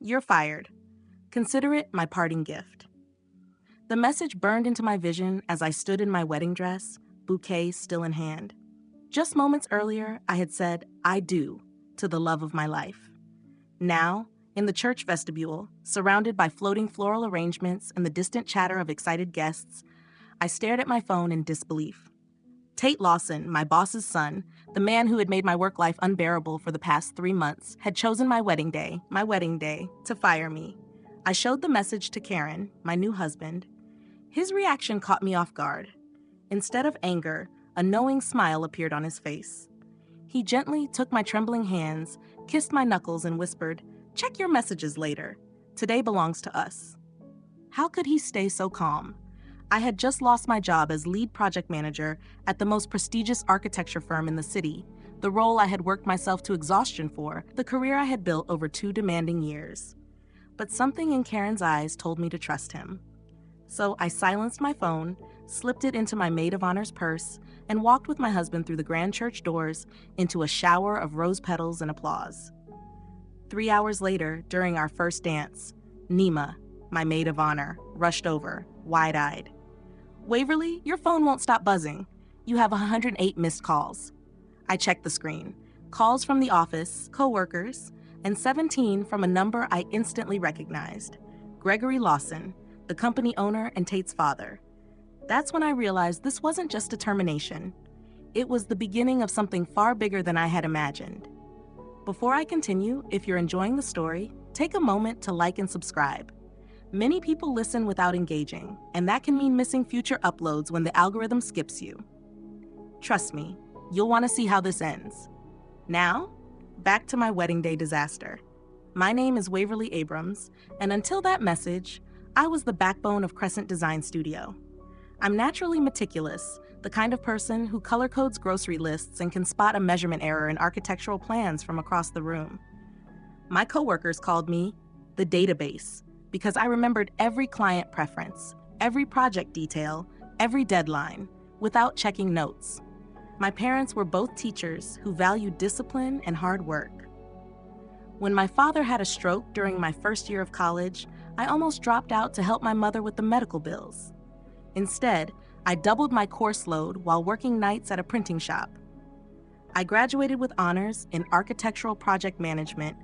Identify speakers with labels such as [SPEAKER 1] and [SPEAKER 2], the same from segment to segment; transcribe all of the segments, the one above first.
[SPEAKER 1] You're fired. Consider it my parting gift. The message burned into my vision as I stood in my wedding dress, bouquet still in hand. Just moments earlier, I had said, I do, to the love of my life. Now, in the church vestibule, surrounded by floating floral arrangements and the distant chatter of excited guests, I stared at my phone in disbelief. Tate Lawson, my boss's son, the man who had made my work life unbearable for the past 3 months, had chosen my wedding day, to fire me. I showed the message to Karen, my new husband. His reaction caught me off guard. Instead of anger, a knowing smile appeared on his face. He gently took my trembling hands, kissed my knuckles, and whispered, "Check your messages later. Today belongs to us." How could he stay so calm? I had just lost my job as lead project manager at the most prestigious architecture firm in the city, the role I had worked myself to exhaustion for, the career I had built over 2 demanding years. But something in Karen's eyes told me to trust him. So I silenced my phone, slipped it into my maid of honor's purse, and walked with my husband through the grand church doors into a shower of rose petals and applause. 3 hours later, during our first dance, Nima, my maid of honor, rushed over, wide-eyed. "Waverly, your phone won't stop buzzing. You have 108 missed calls." I checked the screen. Calls from the office, coworkers, and 17 from a number I instantly recognized. Gregory Lawson, the company owner and Tate's father. That's when I realized this wasn't just a termination. It was the beginning of something far bigger than I had imagined. Before I continue, if you're enjoying the story, take a moment to like and subscribe. Many people listen without engaging, and that can mean missing future uploads when the algorithm skips you. Trust me, you'll want to see how this ends. Now, back to my wedding day disaster. My name is Waverly Abrams, and until that message, I was the backbone of Crescent Design Studio. I'm naturally meticulous, the kind of person who color codes grocery lists and can spot a measurement error in architectural plans from across the room. My coworkers called me the database because I remembered every client preference, every project detail, every deadline, without checking notes. My parents were both teachers who valued discipline and hard work. When my father had a stroke during my first year of college, I almost dropped out to help my mother with the medical bills. Instead, I doubled my course load while working nights at a printing shop. I graduated with honors in architectural project management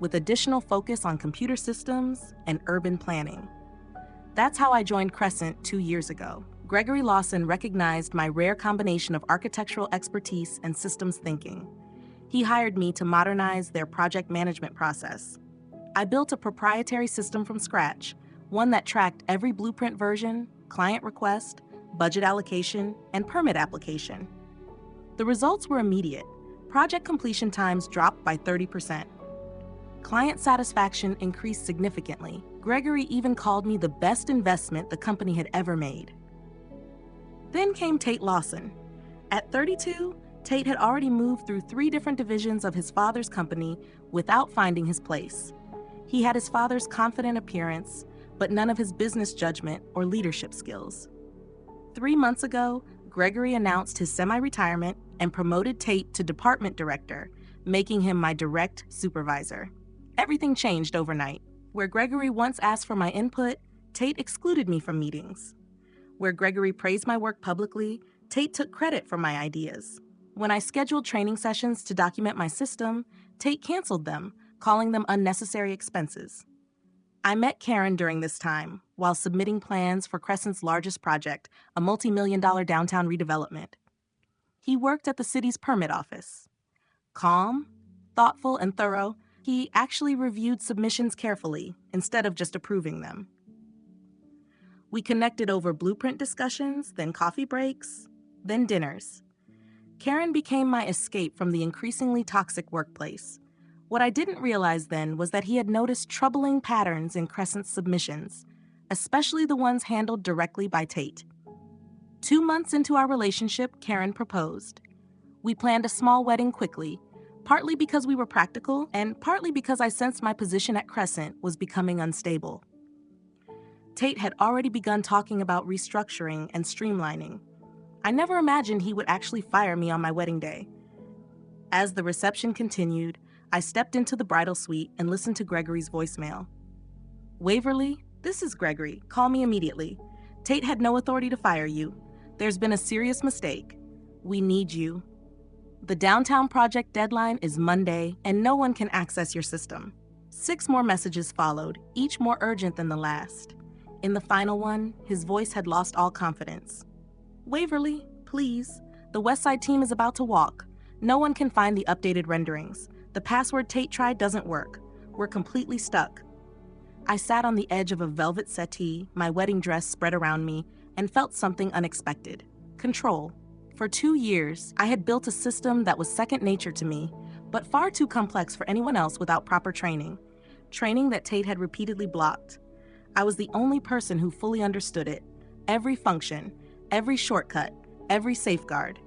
[SPEAKER 1] with additional focus on computer systems and urban planning. That's how I joined Crescent 2 years ago. Gregory Lawson recognized my rare combination of architectural expertise and systems thinking. He hired me to modernize their project management process. I built a proprietary system from scratch, one that tracked every blueprint version, client request, budget allocation, and permit application. The results were immediate. Project completion times dropped by 30%. Client satisfaction increased significantly. Gregory even called me the best investment the company had ever made. Then came Tate Lawson. At 32, Tate had already moved through 3 different divisions of his father's company without finding his place. He had his father's confident appearance, but none of his business judgment or leadership skills. 3 months ago, Gregory announced his semi-retirement and promoted Tate to department director, making him my direct supervisor. Everything changed overnight. Where Gregory once asked for my input, Tate excluded me from meetings. Where Gregory praised my work publicly, Tate took credit for my ideas. When I scheduled training sessions to document my system, Tate canceled them, calling them unnecessary expenses. I met Karen during this time while submitting plans for Crescent's largest project, a multi-million-dollar downtown redevelopment. He worked at the city's permit office. Calm, thoughtful, and thorough, he actually reviewed submissions carefully instead of just approving them. We connected over blueprint discussions, then coffee breaks, then dinners. Karen became my escape from the increasingly toxic workplace. What I didn't realize then was that he had noticed troubling patterns in Crescent's submissions, especially the ones handled directly by Tate. 2 months into our relationship, Karen proposed. We planned a small wedding quickly, partly because we were practical and partly because I sensed my position at Crescent was becoming unstable. Tate had already begun talking about restructuring and streamlining. I never imagined he would actually fire me on my wedding day. As the reception continued, I stepped into the bridal suite and listened to Gregory's voicemail. Waverly, this is Gregory. Call me immediately. Tate had no authority to fire you. There's been a serious mistake. We need you. The downtown project deadline is Monday, and no one can access your system. 6 more messages followed, each more urgent than the last. In the final one, his voice had lost all confidence. Waverly, please. The Westside team is about to walk. No one can find the updated renderings. The password Tate tried doesn't work. We're completely stuck. I sat on the edge of a velvet settee, my wedding dress spread around me, and felt something unexpected. Control. For 2 years, I had built a system that was second nature to me, but far too complex for anyone else without proper training. Training that Tate had repeatedly blocked. I was the only person who fully understood it. Every function, every shortcut, every safeguard.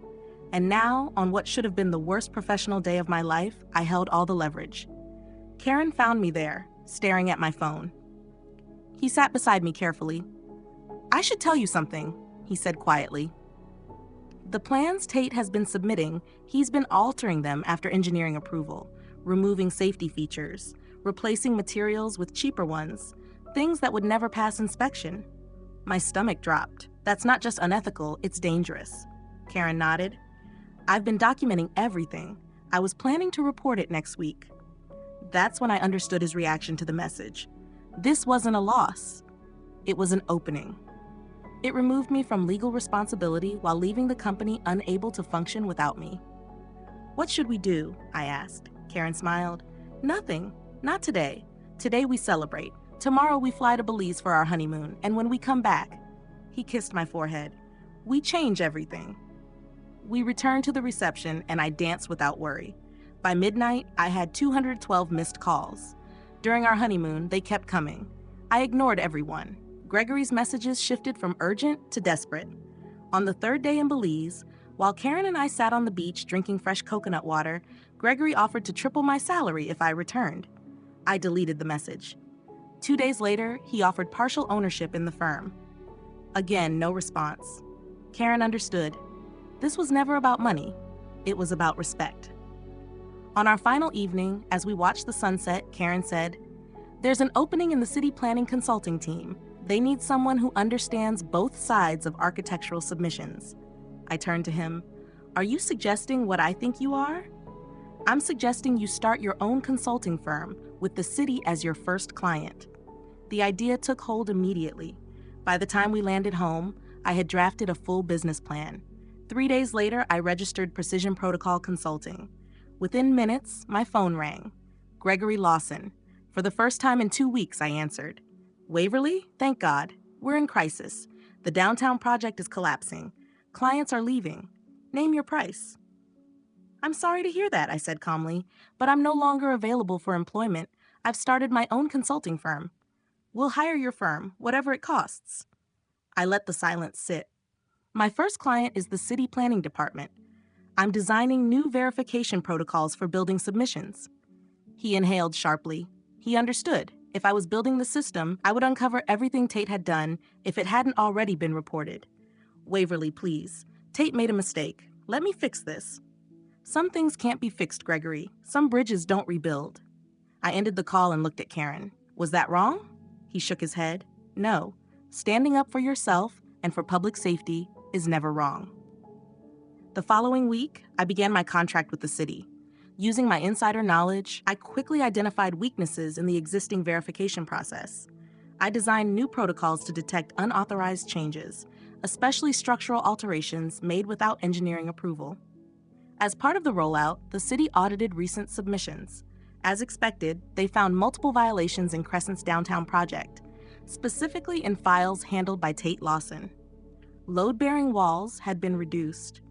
[SPEAKER 1] And now, on what should have been the worst professional day of my life, I held all the leverage. Karen found me there, staring at my phone. He sat beside me carefully. I should tell you something, he said quietly. The plans Tate has been submitting, he's been altering them after engineering approval, removing safety features, replacing materials with cheaper ones, things that would never pass inspection. My stomach dropped. That's not just unethical, it's dangerous. Karen nodded. I've been documenting everything. I was planning to report it next week. That's when I understood his reaction to the message. This wasn't a loss. It was an opening. It removed me from legal responsibility while leaving the company unable to function without me. What should we do? I asked. Karen smiled. Nothing. Not today. Today we celebrate. Tomorrow we fly to Belize for our honeymoon, and when we come back, he kissed my forehead. We change everything. We returned to the reception, and I danced without worry. By midnight, I had 212 missed calls. During our honeymoon, they kept coming. I ignored everyone. Gregory's messages shifted from urgent to desperate. On the 3rd day in Belize, while Karen and I sat on the beach drinking fresh coconut water, Gregory offered to triple my salary if I returned. I deleted the message. 2 days later, he offered partial ownership in the firm. Again, no response. Karen understood. This was never about money. It was about respect. On our final evening, as we watched the sunset, Karen said, "There's an opening in the city planning consulting team. They need someone who understands both sides of architectural submissions." I turned to him. Are you suggesting what I think you are? I'm suggesting you start your own consulting firm with the city as your first client. The idea took hold immediately. By the time we landed home, I had drafted a full business plan. 3 days later, I registered Precision Protocol Consulting. Within minutes, my phone rang. Gregory Lawson. For the first time in 2 weeks, I answered. Waverly? Thank God. We're in crisis. The downtown project is collapsing. Clients are leaving. Name your price. I'm sorry to hear that, I said calmly, but I'm no longer available for employment. I've started my own consulting firm. We'll hire your firm, whatever it costs. I let the silence sit. My first client is the city planning department. I'm designing new verification protocols for building submissions. He inhaled sharply. He understood. If I was building the system, I would uncover everything Tate had done if it hadn't already been reported. Waverly, please. Tate made a mistake. Let me fix this. Some things can't be fixed, Gregory. Some bridges don't rebuild. I ended the call and looked at Karen. Was that wrong? He shook his head. No. Standing up for yourself and for public safety is never wrong. The following week, I began my contract with the city. Using my insider knowledge, I quickly identified weaknesses in the existing verification process. I designed new protocols to detect unauthorized changes, especially structural alterations made without engineering approval. As part of the rollout, the city audited recent submissions. As expected, they found multiple violations in Crescent's downtown project, specifically in files handled by Tate Lawson. Load-bearing walls had been reduced,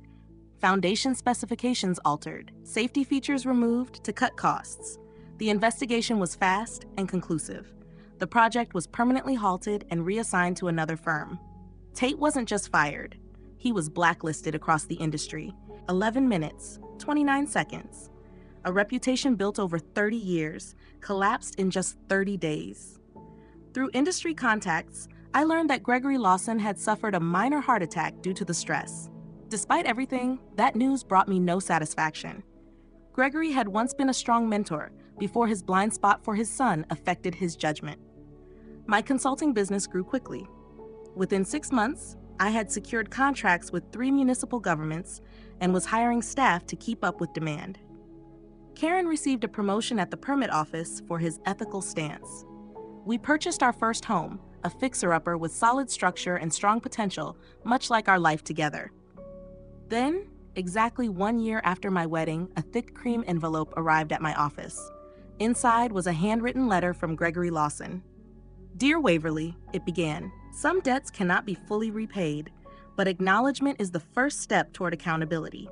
[SPEAKER 1] foundation specifications altered, safety features removed to cut costs. The investigation was fast and conclusive. The project was permanently halted and reassigned to another firm. Tate wasn't just fired. He was blacklisted across the industry. 11 minutes, 29 seconds. A reputation built over 30 years collapsed in just 30 days. Through industry contacts, I learned that Gregory Lawson had suffered a minor heart attack due to the stress. Despite everything, that news brought me no satisfaction. Gregory had once been a strong mentor before his blind spot for his son affected his judgment. My consulting business grew quickly. Within 6 months, I had secured contracts with 3 municipal governments and was hiring staff to keep up with demand. Karen received a promotion at the permit office for his ethical stance. We purchased our first home, a fixer-upper with solid structure and strong potential, much like our life together. Then, exactly 1 year after my wedding, a thick cream envelope arrived at my office. Inside was a handwritten letter from Gregory Lawson. "Dear Waverly," it began, "some debts cannot be fully repaid, but acknowledgement is the first step toward accountability.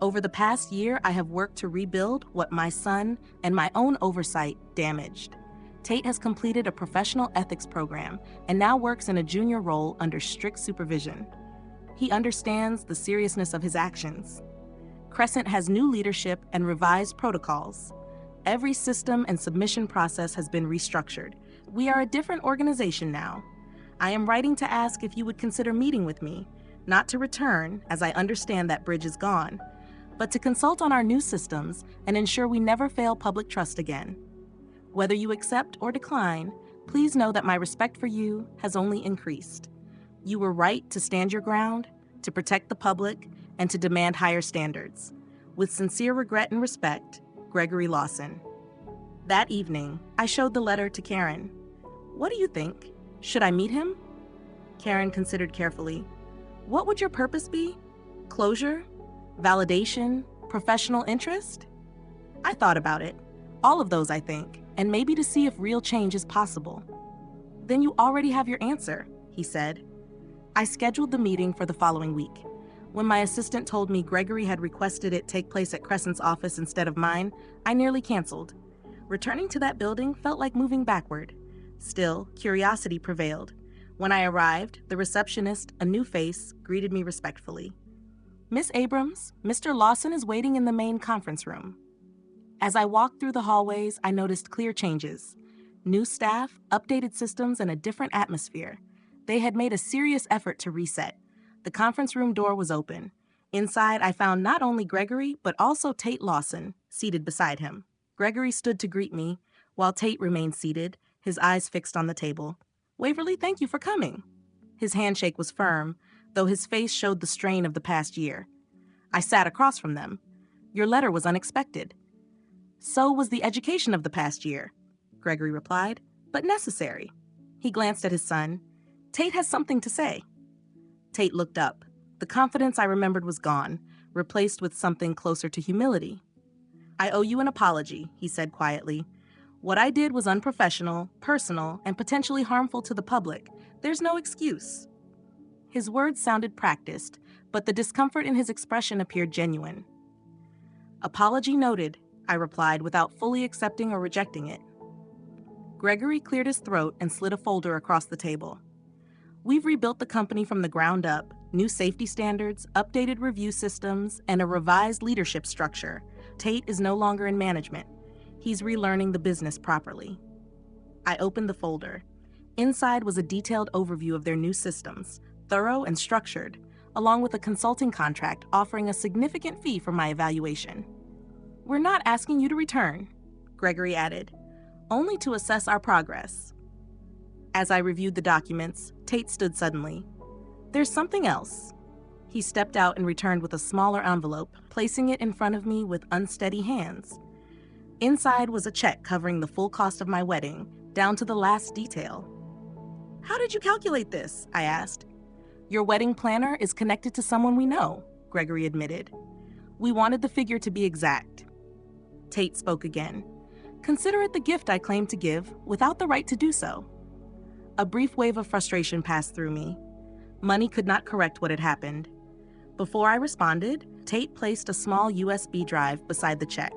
[SPEAKER 1] Over the past year, I have worked to rebuild what my son and my own oversight damaged. Tate has completed a professional ethics program and now works in a junior role under strict supervision. He understands the seriousness of his actions. Crescent has new leadership and revised protocols. Every system and submission process has been restructured. We are a different organization now. I am writing to ask if you would consider meeting with me, not to return, as I understand that bridge is gone, but to consult on our new systems and ensure we never fail public trust again. Whether you accept or decline, please know that my respect for you has only increased. You were right to stand your ground, to protect the public, and to demand higher standards. With sincere regret and respect, Gregory Lawson." That evening, I showed the letter to Karen. "What do you think? Should I meet him?" Karen considered carefully. "What would your purpose be? Closure? Validation? Professional interest?" I thought about it. All of those, I think, and maybe to see if real change is possible. "Then you already have your answer," he said. I scheduled the meeting for the following week. When my assistant told me Gregory had requested it take place at Crescent's office instead of mine, I nearly canceled. Returning to that building felt like moving backward. Still, curiosity prevailed. When I arrived, the receptionist, a new face, greeted me respectfully. "Miss Abrams, Mr. Lawson is waiting in the main conference room." As I walked through the hallways, I noticed clear changes. New staff, updated systems, and a different atmosphere. They had made a serious effort to reset. The conference room door was open. Inside, I found not only Gregory, but also Tate Lawson, seated beside him. Gregory stood to greet me, while Tate remained seated, his eyes fixed on the table. "Waverly, thank you for coming." His handshake was firm, though his face showed the strain of the past year. I sat across from them. "Your letter was unexpected." "So was the education of the past year," Gregory replied, "but necessary." He glanced at his son. "Tate has something to say." Tate looked up. The confidence I remembered was gone, replaced with something closer to humility. "I owe you an apology," he said quietly. "What I did was unprofessional, personal, and potentially harmful to the public. There's no excuse." His words sounded practiced, but the discomfort in his expression appeared genuine. "Apology noted," I replied without fully accepting or rejecting it. Gregory cleared his throat and slid a folder across the table. "We've rebuilt the company from the ground up, new safety standards, updated review systems, and a revised leadership structure. Tate is no longer in management. He's relearning the business properly." I opened the folder. Inside was a detailed overview of their new systems, thorough and structured, along with a consulting contract offering a significant fee for my evaluation. "We're not asking you to return," Gregory added, "only to assess our progress." As I reviewed the documents, Tate stood suddenly. "There's something else." He stepped out and returned with a smaller envelope, placing it in front of me with unsteady hands. Inside was a check covering the full cost of my wedding, down to the last detail. "How did you calculate this?" I asked. "Your wedding planner is connected to someone we know," Gregory admitted. "We wanted the figure to be exact." Tate spoke again. "Consider it the gift I claimed to give, without the right to do so." A brief wave of frustration passed through me. Money could not correct what had happened. Before I responded, Tate placed a small USB drive beside the check.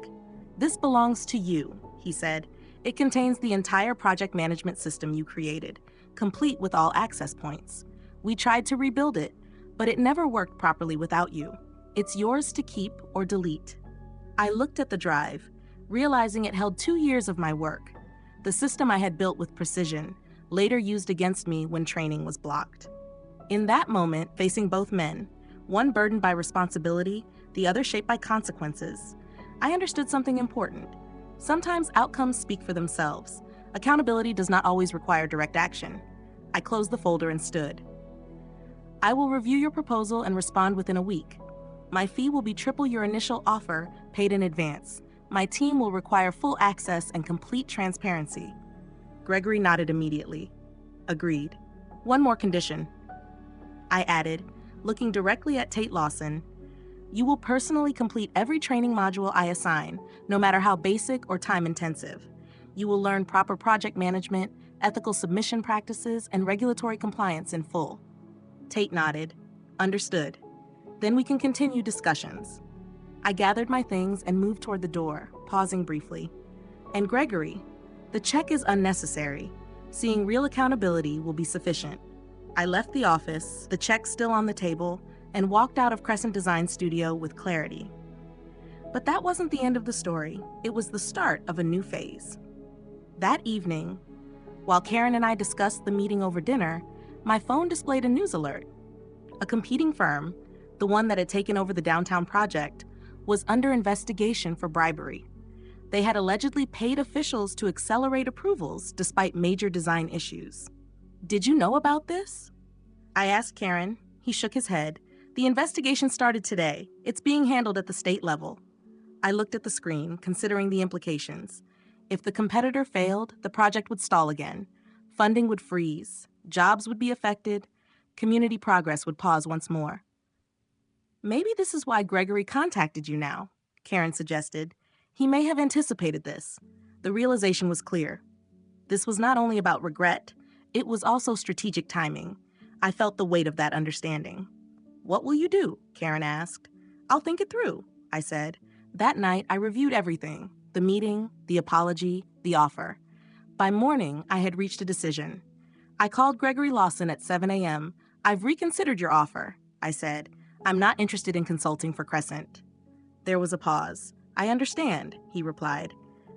[SPEAKER 1] "This belongs to you," he said. "It contains the entire project management system you created, complete with all access points. We tried to rebuild it, but it never worked properly without you. It's yours to keep or delete." I looked at the drive, realizing it held 2 years of my work, the system I had built with precision, later used against me when training was blocked. In that moment, facing both men, one burdened by responsibility, the other shaped by consequences, I understood something important. Sometimes outcomes speak for themselves. Accountability does not always require direct action. I closed the folder and stood. I will review your proposal and respond within a week. My fee will be triple your initial offer, paid in advance. My team will require full access and complete transparency. Gregory nodded immediately. Agreed. One more condition, I added, looking directly at Tate Lawson. You will personally complete every training module I assign, no matter how basic or time-intensive. You will learn proper project management, ethical submission practices, and regulatory compliance in full. Tate nodded. Understood. Then we can continue discussions. I gathered my things and moved toward the door, pausing briefly. And Gregory, the check is unnecessary. Seeing real accountability will be sufficient. I left the office, the check still on the table, and walked out of Crescent Design Studio with clarity. But that wasn't the end of the story. It was the start of a new phase. That evening, while Karen and I discussed the meeting over dinner, my phone displayed a news alert. A competing firm, the one that had taken over the downtown project, was under investigation for bribery. They had allegedly paid officials to accelerate approvals despite major design issues. Did you know about this? I asked Karen. He shook his head. The investigation started today. It's being handled at the state level. I looked at the screen, considering the implications. If the competitor failed, the project would stall again. Funding would freeze. Jobs would be affected. Community progress would pause once more. Maybe this is why Gregory contacted you now, Karen suggested. He may have anticipated this. The realization was clear. This was not only about regret, it was also strategic timing. I felt the weight of that understanding. What will you do? Karen asked. I'll think it through, I said. That night, I reviewed everything. The meeting, the apology, the offer. By morning, I had reached a decision. I called Gregory Lawson at 7 a.m. I've reconsidered your offer, I said. I'm not interested in consulting for Crescent. There was a pause. I understand, he replied.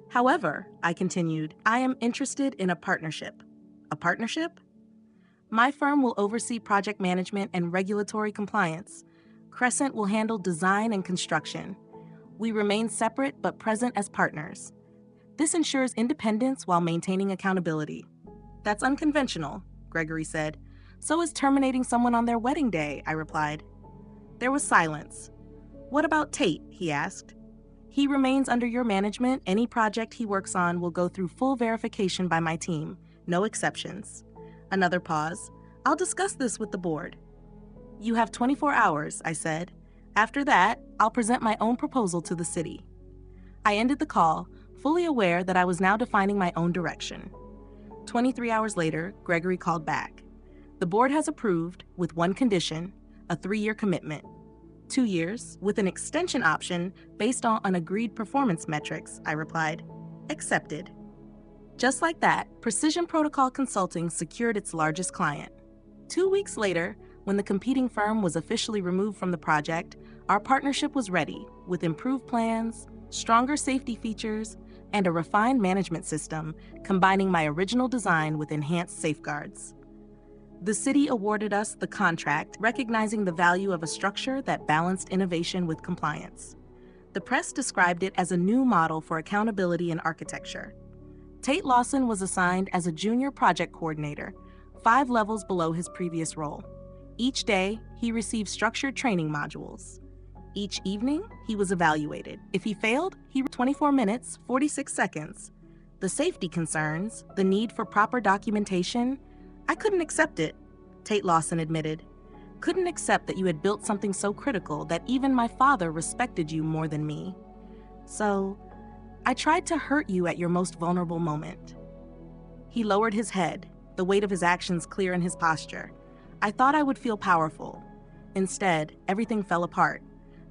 [SPEAKER 1] However, I continued, I am interested in a partnership. A partnership? My firm will oversee project management and regulatory compliance. Crescent will handle design and construction. We remain separate but present as partners. This ensures independence while maintaining accountability. That's unconventional, Gregory said. So is terminating someone on their wedding day, I replied. There was silence. What about Tate? He asked. He remains under your management. Any project he works on will go through full verification by my team. No exceptions. Another pause. I'll discuss this with the board. You have 24 hours, I said. After that, I'll present my own proposal to the city. I ended the call, fully aware that I was now defining my own direction. 23 hours later, Gregory called back. The board has approved, with one condition, a 3-year commitment. 2 years, with an extension option based on agreed performance metrics, I replied. Accepted. Just like that, Precision Protocol Consulting secured its largest client. 2 weeks later, when the competing firm was officially removed from the project, our partnership was ready, with improved plans, stronger safety features, and a refined management system combining my original design with enhanced safeguards. The city awarded us the contract, recognizing the value of a structure that balanced innovation with compliance. The press described it as a new model for accountability in architecture. Tate Lawson was assigned as a junior project coordinator, 5 levels below his previous role. Each day, he received structured training modules. Each evening, he was evaluated. If he failed, he 24 minutes, 46 seconds. The safety concerns, the need for proper documentation, I couldn't accept it, Tate Lawson admitted. Couldn't accept that you had built something so critical that even my father respected you more than me. So, I tried to hurt you at your most vulnerable moment. He lowered his head, the weight of his actions clear in his posture. I thought I would feel powerful. Instead, everything fell apart.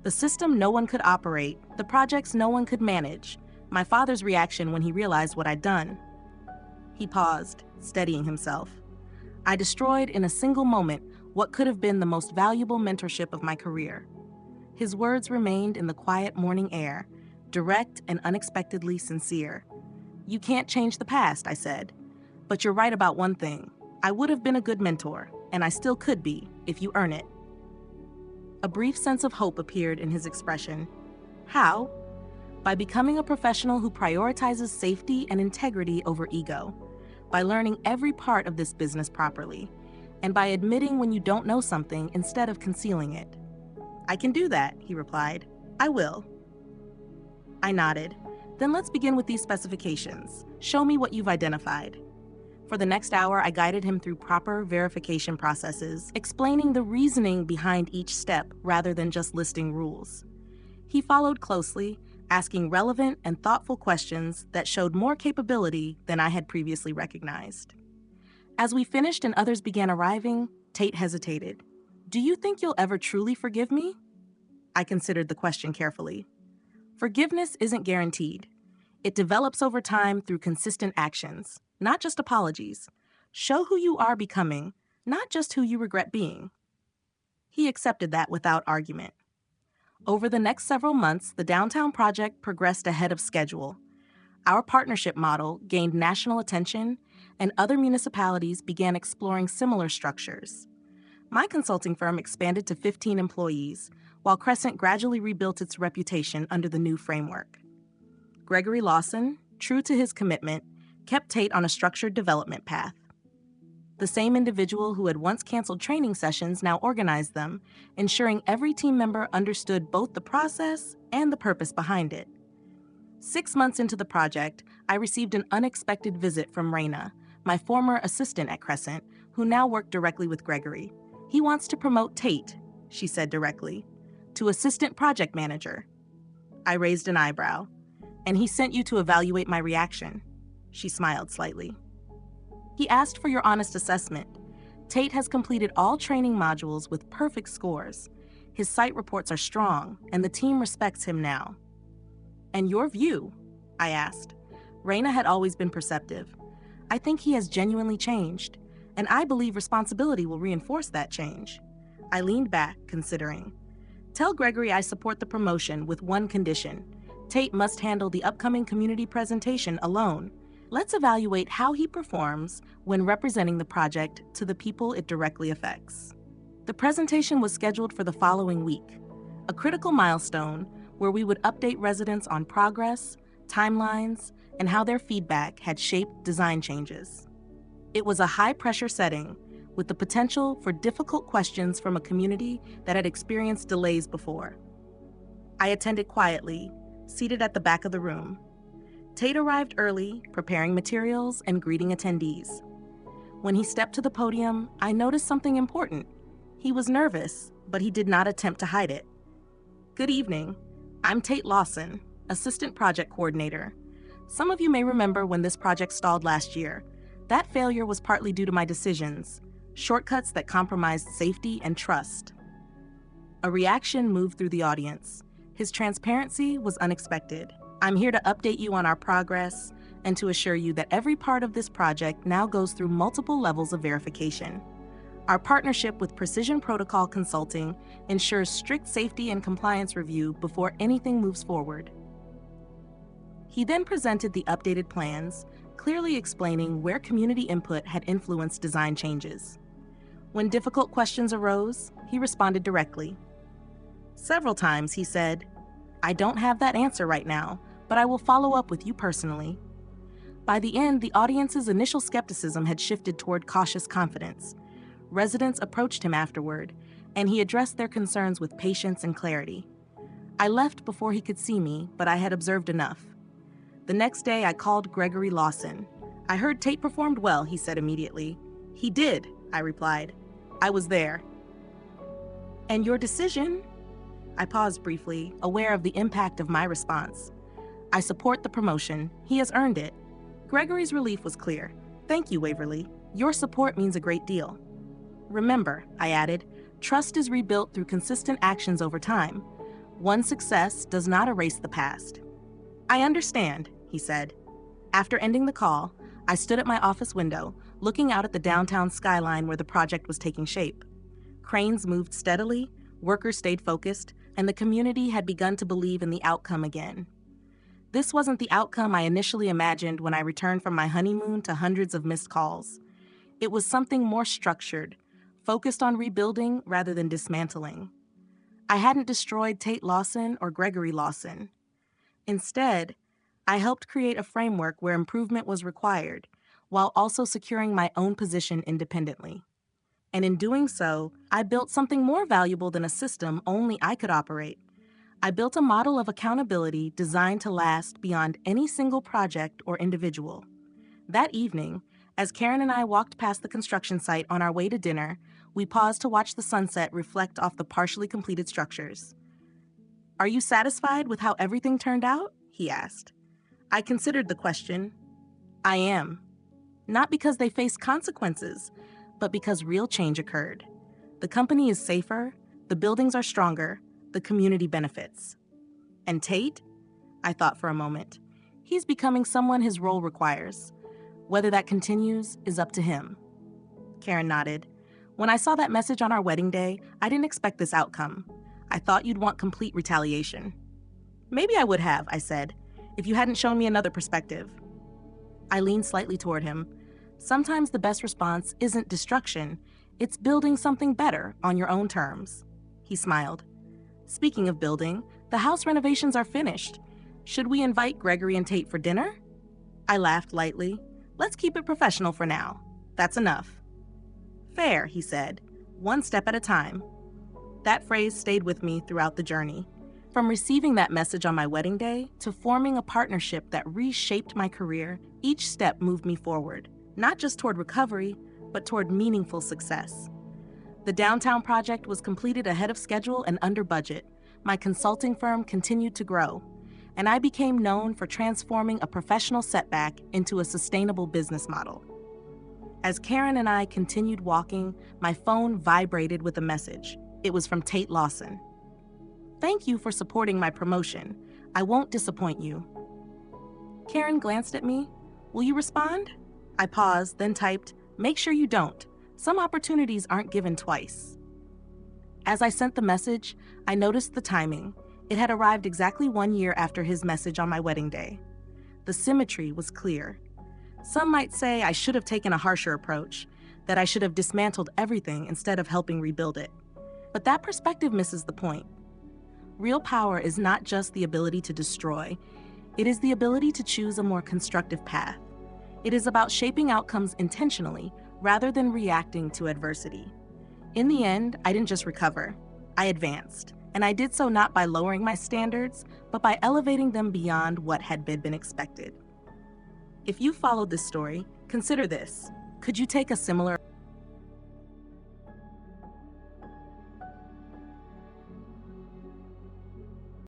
[SPEAKER 1] The system no one could operate, the projects no one could manage. My father's reaction when he realized what I'd done. He paused, steadying himself. I destroyed in a single moment what could have been the most valuable mentorship of my career. His words remained in the quiet morning air, direct and unexpectedly sincere. You can't change the past, I said. But you're right about one thing. I would have been a good mentor, and I still could be, if you earn it. A brief sense of hope appeared in his expression. How? by becoming a professional who prioritizes safety and integrity over ego, by learning every part of this business properly, and by admitting when you don't know something instead of concealing it. I can do that, he replied. I will. I nodded. Then let's begin with these specifications. Show me what you've identified. For the next hour, I guided him through proper verification processes, explaining the reasoning behind each step rather than just listing rules. He followed closely, asking relevant and thoughtful questions that showed more capability than I had previously recognized. As we finished and others began arriving, Tate hesitated. Do you think you'll ever truly forgive me? I considered the question carefully. Forgiveness isn't guaranteed. It develops over time through consistent actions, not just apologies. Show who you are becoming, not just who you regret being. He accepted that without argument. Over the next several months, the downtown project progressed ahead of schedule. Our partnership model gained national attention, and other municipalities began exploring similar structures. My consulting firm expanded to 15 employees, while Crescent gradually rebuilt its reputation under the new framework. Gregory Lawson, true to his commitment, kept Tate on a structured development path. The same individual who had once canceled training sessions now organized them, ensuring every team member understood both the process and the purpose behind it. 6 months into the project, I received an unexpected visit from Raina, my former assistant at Crescent, who now worked directly with Gregory. He wants to promote Tate, she said directly, to assistant project manager. I raised an eyebrow. And he sent you to evaluate my reaction. She smiled slightly. He asked for your honest assessment. Tate has completed all training modules with perfect scores. His site reports are strong, and the team respects him now. And your view? I asked. Raina had always been perceptive. I think he has genuinely changed, and I believe responsibility will reinforce that change. I leaned back, considering. Tell Gregory I support the promotion with one condition. Tate must handle the upcoming community presentation alone. Let's evaluate how he performs when representing the project to the people it directly affects. The presentation was scheduled for the following week, a critical milestone where we would update residents on progress, timelines, and how their feedback had shaped design changes. It was a high-pressure setting with the potential for difficult questions from a community that had experienced delays before. I attended quietly, seated at the back of the room. Tate arrived early, preparing materials and greeting attendees. When he stepped to the podium, I noticed something important. He was nervous, but he did not attempt to hide it. Good evening. I'm Tate Lawson, Assistant Project Coordinator. Some of you may remember when this project stalled last year. That failure was partly due to my decisions, shortcuts that compromised safety and trust. A reaction moved through the audience. His transparency was unexpected. I'm here to update you on our progress and to assure you that every part of this project now goes through multiple levels of verification. Our partnership with Precision Protocol Consulting ensures strict safety and compliance review before anything moves forward. He then presented the updated plans, clearly explaining where community input had influenced design changes. When difficult questions arose, he responded directly. Several times he said, I don't have that answer right now, but I will follow up with you personally. By the end, the audience's initial skepticism had shifted toward cautious confidence. Residents approached him afterward, and he addressed their concerns with patience and clarity. I left before he could see me, but I had observed enough. The next day, I called Gregory Lawson. I heard Tate performed well, he said immediately. He did, I replied. I was there. And your decision? I paused briefly, aware of the impact of my response. I support the promotion. He has earned it. Gregory's relief was clear. Thank you, Waverly. Your support means a great deal. Remember, I added, trust is rebuilt through consistent actions over time. One success does not erase the past. I understand, he said. After ending the call, I stood at my office window, looking out at the downtown skyline where the project was taking shape. Cranes moved steadily, workers stayed focused, and the community had begun to believe in the outcome again. This wasn't the outcome I initially imagined when I returned from my honeymoon to hundreds of missed calls. It was something more structured, focused on rebuilding rather than dismantling. I hadn't destroyed Tate Lawson or Gregory Lawson. Instead, I helped create a framework where improvement was required, while also securing my own position independently. And in doing so, I built something more valuable than a system only I could operate. I built a model of accountability designed to last beyond any single project or individual. That evening, as Karen and I walked past the construction site on our way to dinner, we paused to watch the sunset reflect off the partially completed structures. "Are you satisfied with how everything turned out?" he asked. I considered the question. I am. Not because they faced consequences, but because real change occurred. The company is safer, the buildings are stronger, the community benefits. And Tate? I thought for a moment. He's becoming someone his role requires. Whether that continues is up to him. Karen nodded. When I saw that message on our wedding day, I didn't expect this outcome. I thought you'd want complete retaliation. Maybe I would have, I said, if you hadn't shown me another perspective. I leaned slightly toward him. Sometimes the best response isn't destruction, it's building something better on your own terms. He smiled. Speaking of building, the house renovations are finished. Should we invite Gregory and Tate for dinner? I laughed lightly. Let's keep it professional for now. That's enough. Fair, he said, one step at a time. That phrase stayed with me throughout the journey. From receiving that message on my wedding day to forming a partnership that reshaped my career, each step moved me forward, not just toward recovery, but toward meaningful success. The downtown project was completed ahead of schedule and under budget. My consulting firm continued to grow, and I became known for transforming a professional setback into a sustainable business model. As Karen and I continued walking, my phone vibrated with a message. It was from Tate Lawson. "Thank you for supporting my promotion. I won't disappoint you." Karen glanced at me. "Will you respond?" I paused, then typed, "Make sure you don't. Some opportunities aren't given twice." As I sent the message, I noticed the timing. It had arrived exactly 1 year after his message on my wedding day. The symmetry was clear. Some might say I should have taken a harsher approach, that I should have dismantled everything instead of helping rebuild it. But that perspective misses the point. Real power is not just the ability to destroy, it is the ability to choose a more constructive path. It is about shaping outcomes intentionally rather than reacting to adversity. In the end, I didn't just recover, I advanced. And I did so not by lowering my standards, but by elevating them beyond what had been expected. If you followed this story, consider this. Could you take a similar